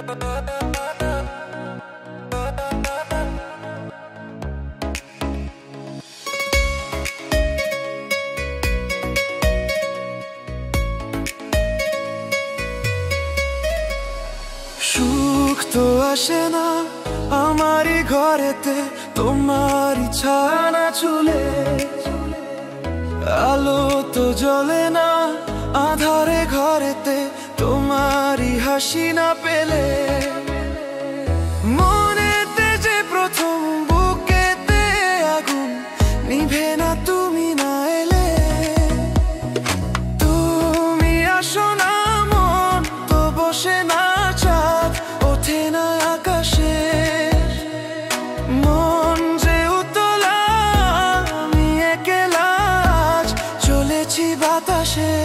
সুখ তো আসে না আমারই ঘরেতে, তোমারই ছানা চুলে। আলো তো জ্বলে না আধারে ঘরেতে, তোমারই হাসি না পেলে। মনেতে যে প্রথম বুকেতে আগুন নিভে না তুমি না এলে। তুমি আসো না মন তো বসে না, চাঁদ ওঠে না আকাশে। মন যে উতলা আমি একলা আজ চলেছি বাতাসে।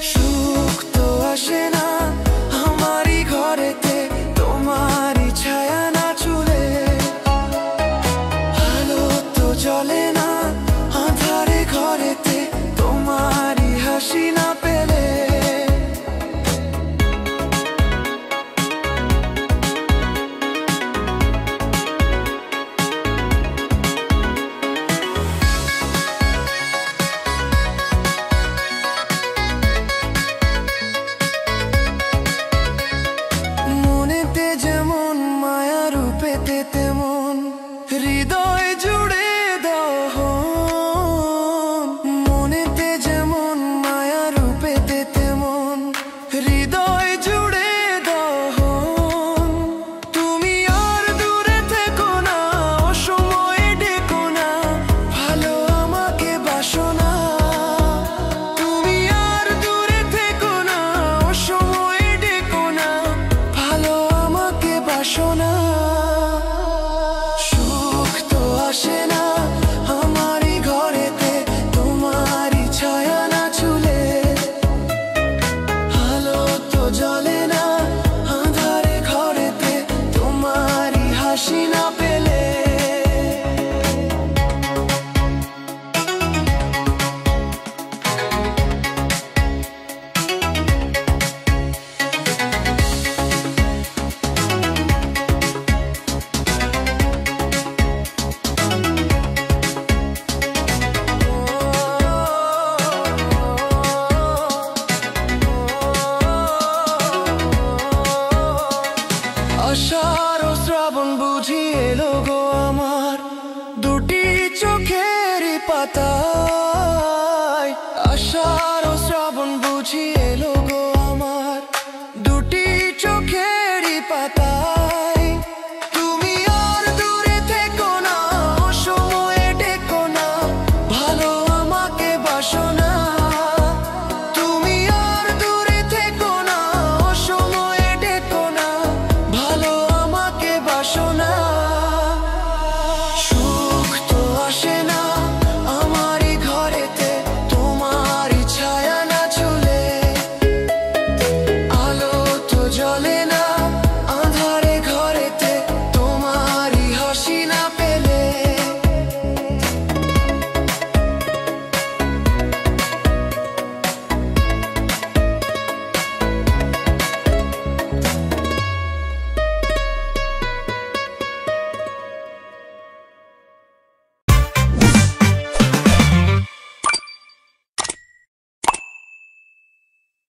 সুখ তো আসে না আমারই ঘরেতে, তোমারই ছায়া না চুলে। আলো তো জ্বলে না আধারে ঘরেতে, তোমারই হাসি না পেলে। মনেতে যেমন মায়া রূপেতে তেমন হৃদয় জুড়ে দাও। মনেতে যেমন মায়া রূপেতে তেমন হৃদয় জুড়ে দাও। তুমি আর দূরে থেকো না, অসময়ে ডেকো না, ভালো আমাকে বাসো না। তুমি আর দূরে থেকো না, অসময়ে ডেকো না, ভালো আমাকে বাসো না। সুখ তো আসে না আমারই ঘরেতে, তোমারই ছায়া না চুলে। আলো তো জ্বলে না আঁধারে ঘরেতে, তোমারই হাসি না পেলে। আষাঢ় ও শ্রাবণ বুঝি এলো গো আমার দুটি চোখের পাতায়। আষাঢ় ও শ্রাবণ বুঝি